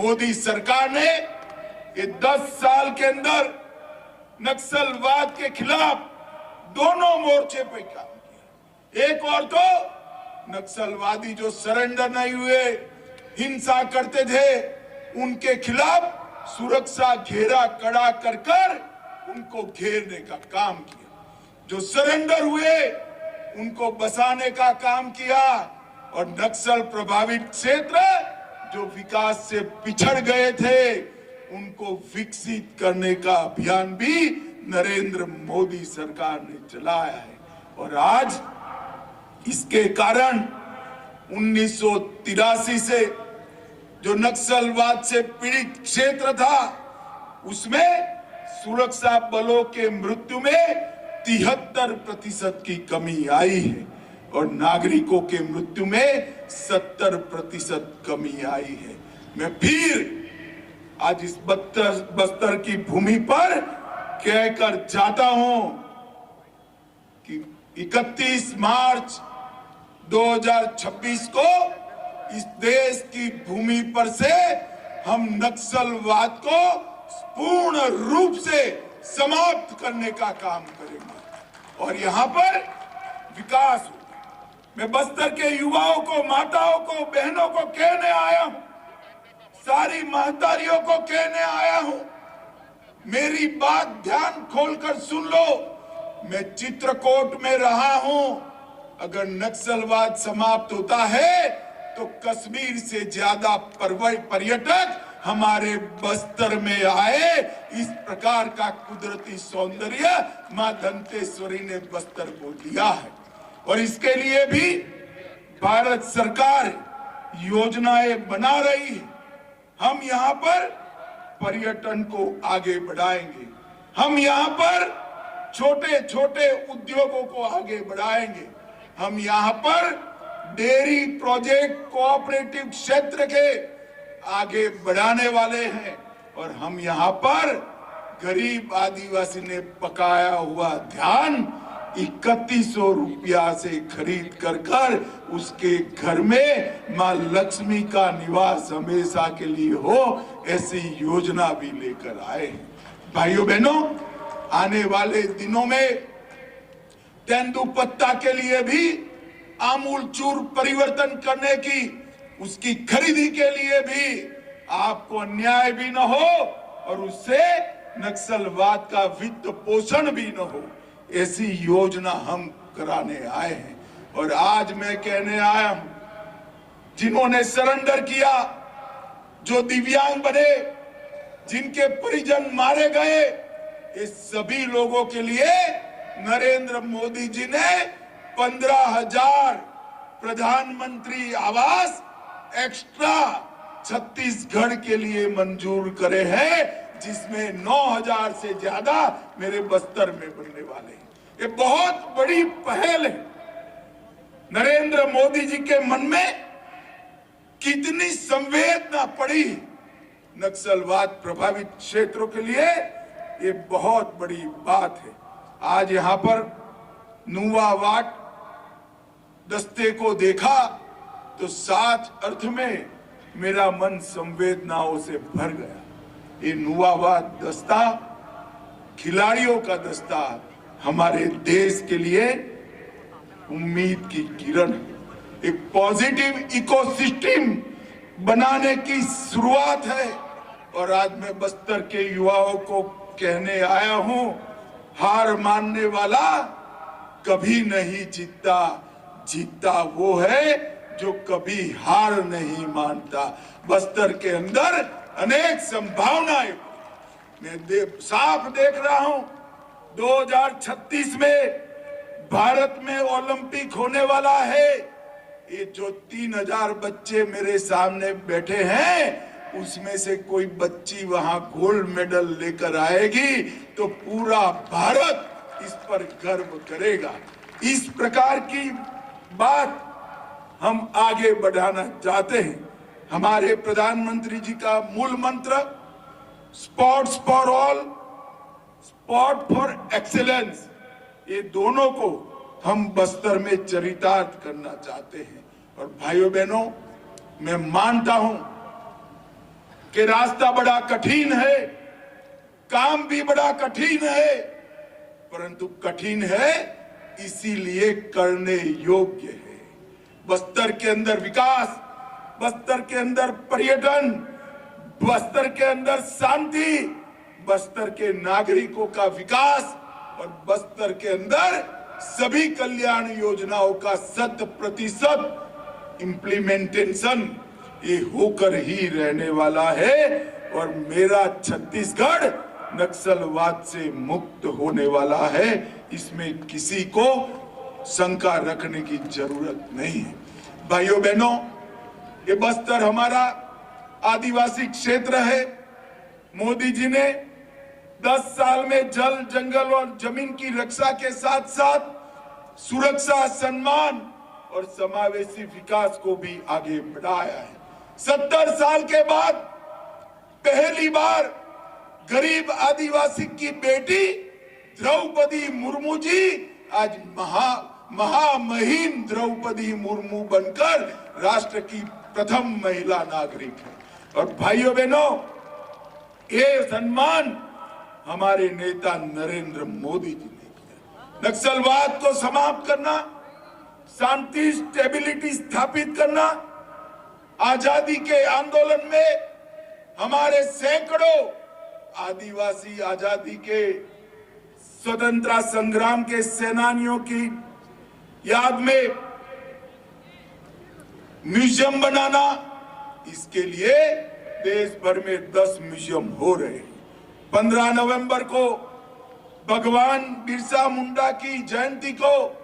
मोदी सरकार ने ये 10 साल के अंदर नक्सलवाद के खिलाफ दोनों मोर्चे पे काम किया। एक और तो नक्सलवादी जो सरेंडर नहीं हुए, हिंसा करते थे, उनके खिलाफ सुरक्षा घेरा कड़ा कर कर उनको घेरने का काम किया। जो सरेंडर हुए उनको बसाने का काम किया और नक्सल प्रभावित क्षेत्र जो विकास से पिछड़ गए थे उनको विकसित करने का अभियान भी नरेंद्र मोदी सरकार ने चलाया है। और आज इसके कारण 1983 से जो नक्सलवाद से पीड़ित क्षेत्र था उसमें सुरक्षा बलों के मृत्यु में 73% की कमी आई है और नागरिकों के मृत्यु में 70% कमी आई है। मैं फिर आज इस बस्तर की भूमि पर कहकर जाता हूं कि 31 मार्च 2026 को इस देश की भूमि पर से हम नक्सलवाद को पूर्ण रूप से समाप्त करने का काम करेंगे और यहां पर विकास होगा। मैं बस्तर के युवाओं को, माताओं को, बहनों को कहने आया हूं, सारी महतारियों को कहने आया हूं, मेरी बात ध्यान खोलकर सुन लो। मैं चित्रकूट में रहा हूं, अगर नक्सलवाद समाप्त होता है तो कश्मीर से ज्यादा पर्यटक हमारे बस्तर में आए। इस प्रकार का कुदरती सौंदर्य मां दंतेश्वरी ने बस्तर को दिया है और इसके लिए भी भारत सरकार योजनाएं बना रही है। हम यहाँ पर पर्यटन को आगे बढ़ाएंगे, हम यहाँ पर छोटे छोटे उद्योगों को आगे बढ़ाएंगे, हम यहाँ पर डेयरी प्रोजेक्ट कोऑपरेटिव क्षेत्र के आगे बढ़ाने वाले हैं और हम यहाँ पर गरीब आदिवासी ने पकाया हुआ धान 3100 रुपया से खरीद कर उसके घर में मां लक्ष्मी का निवास हमेशा के लिए हो, ऐसी योजना भी लेकर आए हैं। भाइयों बहनों, आने वाले दिनों में तेंदुपत्ता के लिए भी आमूलचूर परिवर्तन करने की, उसकी खरीदी के लिए भी आपको अन्याय भी न हो और उससे नक्सलवाद का वित्त पोषण भी न हो, ऐसी योजना हम कराने आए हैं। और आज मैं कहने आया हूं, जिन्होंने सरेंडर किया, जो दिव्यांग बने, जिनके परिजन मारे गए, ये सभी लोगों के लिए नरेंद्र मोदी जी ने 15,000 प्रधानमंत्री आवास एक्स्ट्रा छत्तीसगढ़ के लिए मंजूर करे हैं, जिसमें 9,000 से ज्यादा मेरे बस्तर में बनने वाले हैं। ये बहुत बड़ी पहल है। नरेंद्र मोदी जी के मन में कितनी संवेदना पड़ी नक्सलवाद प्रभावित क्षेत्रों के लिए, ये बहुत बड़ी बात है। आज यहाँ पर नुवावाट दस्ते को देखा तो साच अर्थ में मेरा मन संवेदनाओं से भर गया। ये नुवावाट दस्ता खिलाड़ियों का दस्ता हमारे देश के लिए उम्मीद की किरण है, एक पॉजिटिव इकोसिस्टम बनाने की शुरुआत है। और आज मैं बस्तर के युवाओं को कहने आया हूं, हार मानने वाला कभी नहीं जीतता, जीतता वो है जो कभी हार नहीं मानता। बस्तर के अंदर अनेक संभावनाएं मैं साफ देख रहा हूं। 2036 में भारत में ओलंपिक होने वाला है। ये जो 3000 बच्चे मेरे सामने बैठे हैं, उसमें से कोई बच्ची वहां गोल्ड मेडल लेकर आएगी तो पूरा भारत इस पर गर्व करेगा। इस प्रकार की बात हम आगे बढ़ाना चाहते हैं। हमारे प्रधानमंत्री जी का मूल मंत्र sports for all, sport for excellence, ये दोनों को हम बस्तर में चरितार्थ करना चाहते हैं। और भाइयों बहनों, मैं मानता हूं कि रास्ता बड़ा कठिन है, काम भी बड़ा कठिन है, परंतु कठिन है इसीलिए करने योग्य है। बस्तर के अंदर विकास, बस्तर के अंदर पर्यटन, बस्तर के अंदर शांति, बस्तर के नागरिकों का विकास और बस्तर के अंदर सभी कल्याण योजनाओं का 100% इम्प्लीमेंटेशन ये होकर ही रहने वाला है। और मेरा छत्तीसगढ़ नक्सलवाद से मुक्त होने वाला है, इसमें किसी को शंका रखने की जरूरत नहीं है। भाइयों बहनों, ये बस्तर हमारा आदिवासी क्षेत्र है। मोदी जी ने 10 साल में जल, जंगल और जमीन की रक्षा के साथ साथ सुरक्षा, सम्मान और समावेशी विकास को भी आगे बढ़ाया है। 70 साल के बाद पहली बार गरीब आदिवासी की बेटी द्रौपदी मुर्मू जी आज महामहिम द्रौपदी मुर्मू बनकर राष्ट्र की प्रथम महिला नागरिक है। और भाइयों बहनों, ये सम्मान हमारे नेता नरेंद्र मोदी जी ने किया। नक्सलवाद को समाप्त करना, शांति, स्टेबिलिटी स्थापित करना, आजादी के आंदोलन में हमारे सैकड़ों आदिवासी आजादी के स्वतंत्रता संग्राम के सेनानियों की याद में म्यूजियम बनाना, इसके लिए देश भर में 10 म्यूजियम हो रहे हैं। 15 नवंबर को भगवान बिरसा मुंडा की जयंती को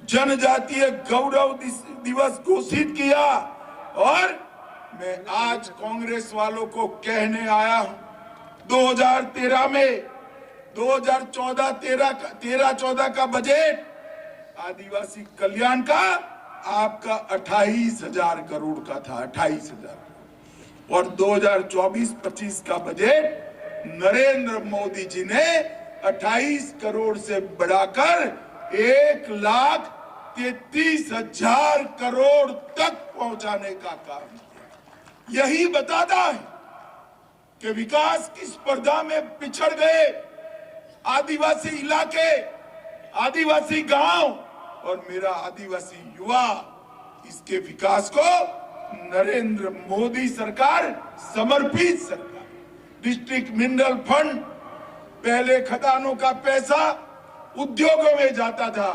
जनजातीय गौरव दिवस घोषित किया। और मैं आज कांग्रेस वालों को कहने आया हूं, 2013 में 2014 का बजट आदिवासी कल्याण का आपका 28,000 करोड़ का था, 28,000। और 2024-25 का बजट नरेंद्र मोदी जी ने 28 करोड़ से बढ़ाकर 1,33,000 करोड़ तक पहुंचाने का काम किया। यही बताता है कि विकास की स्पर्धा में पिछड़ गए आदिवासी इलाके, आदिवासी गांव और मेरा आदिवासी युवा, इसके विकास को नरेंद्र मोदी सरकार समर्पित सरकार। डिस्ट्रिक्ट मिनरल फंड, पहले खदानों का पैसा उद्योगों में जाता था,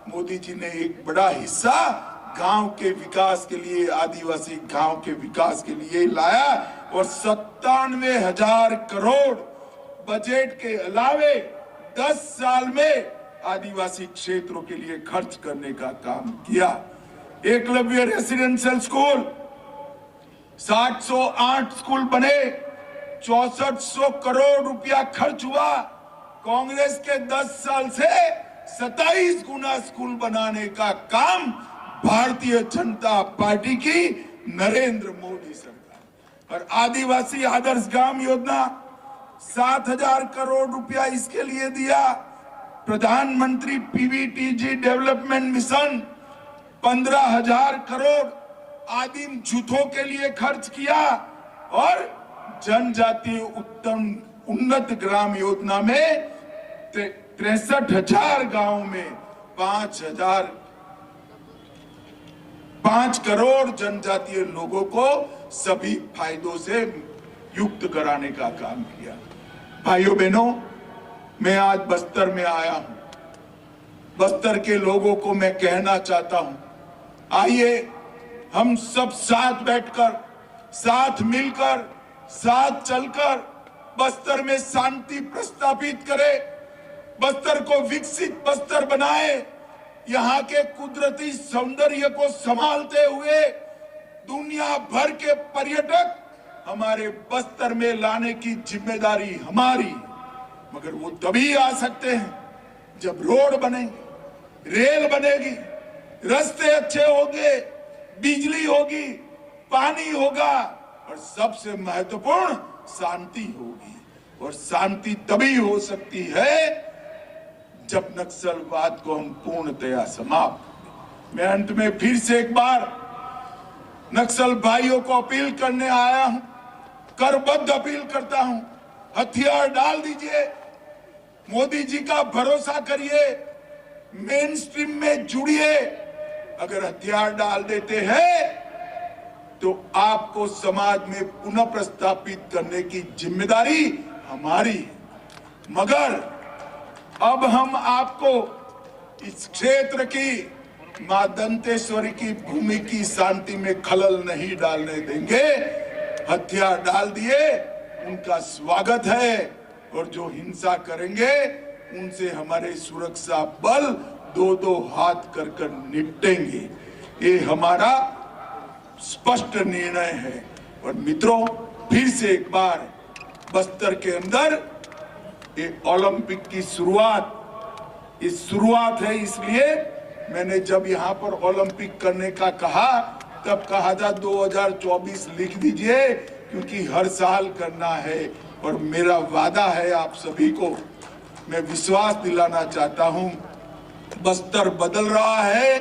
मोदी जी ने एक बड़ा हिस्सा गांव के विकास के लिए, आदिवासी गांव के विकास के लिए लाया। और 97,000 करोड़ बजट के अलावे 10 साल में आदिवासी क्षेत्रों के लिए खर्च करने का काम किया। एकलव्य रेसिडेंशियल स्कूल 708 स्कूल बने, 6400 करोड़ रुपया खर्च हुआ। कांग्रेस के 10 साल से 27 गुना स्कूल बनाने का काम भारतीय जनता पार्टी की नरेंद्र मोदी सरकार। और आदिवासी आदर्श ग्राम योजना 7,000 करोड़ रुपया इसके लिए दिया। प्रधानमंत्री पीवीटीजी डेवलपमेंट मिशन 15,000 करोड़ आदिम जूथों के लिए खर्च किया। और जनजातीय उत्तम उन्नत ग्राम योजना में 63,000 गांवों में 5 करोड़ जनजातीय लोगों को सभी फायदों से युक्त कराने का काम किया। भाइयों बहनों, मैं आज बस्तर में आया हूं। बस्तर के लोगों को मैं कहना चाहता हूं, आइए हम सब साथ बैठकर, साथ मिलकर, साथ चलकर बस्तर में शांति प्रस्तापित करें, बस्तर को विकसित बस्तर बनाए, यहाँ के कुदरती सौंदर्य को संभालते हुए दुनिया भर के पर्यटक हमारे बस्तर में लाने की जिम्मेदारी हमारी। मगर वो तभी आ सकते हैं जब रोड बनेगी, रेल बनेगी, रास्ते अच्छे होंगे, बिजली होगी, पानी होगा और सबसे महत्वपूर्ण शांति होगी। और शांति तभी हो सकती है जब नक्सलवाद को हम पूर्णतया समाप्त। मैं अंत में फिर से एक बार नक्सल भाइयों को अपील करने आया हूं करबद्ध अपील करता हूं, हथियार डाल दीजिए, मोदी जी का भरोसा करिए, मेन स्ट्रीम में जुड़िए। अगर हथियार डाल देते हैं तो आपको समाज में पुनः प्रस्थापित करने की जिम्मेदारी हमारी है। मगर अब हम आपको इस क्षेत्र की मां दंतेश्वरी की भूमि की शांति में खलल नहीं डालने देंगे। हथियार डाल दिए, उनका स्वागत है, और जो हिंसा करेंगे उनसे हमारे सुरक्षा बल दो दो हाथ कर कर निपटेंगे। ये हमारा स्पष्ट निर्णय है। और मित्रों, फिर से एक बार बस्तर के अंदर ये ओलंपिक की शुरुआत है, इसलिए मैंने जब यहाँ पर ओलंपिक करने का कहा तब कहा था 2024 लिख दीजिए, क्योंकि हर साल करना है। और मेरा वादा है आप सभी को, मैं विश्वास दिलाना चाहता हूं, बस्तर बदल रहा है।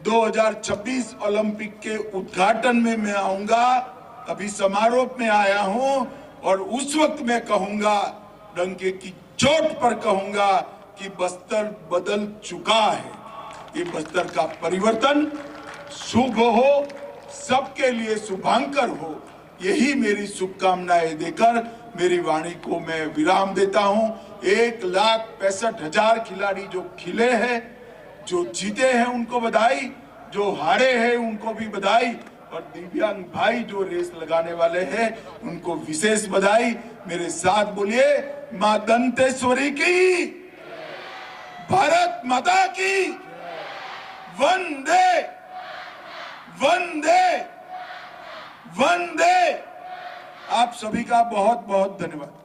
2026 ओलंपिक के उद्घाटन में मैं आऊंगा, अभी समारोह में आया हूं, और उस वक्त मैं कहूंगा, डंके की चोट पर कहूंगा कि बस्तर बदल चुका है। ये बस्तर का परिवर्तन शुभ हो, सबके लिए शुभांकर हो, यही मेरी शुभकामनाएं देकर मेरी वाणी को मैं विराम देता हूं। 1,65,000 खिलाड़ी जो खिले हैं, जो जीते हैं उनको बधाई, जो हारे हैं उनको भी बधाई, और दिव्यांग भाई जो रेस लगाने वाले हैं उनको विशेष बधाई। मेरे साथ बोलिए, मां दंतेश्वरी की, भारत माता की, वंदे वंदे वंदे। आप सभी का बहुत बहुत धन्यवाद।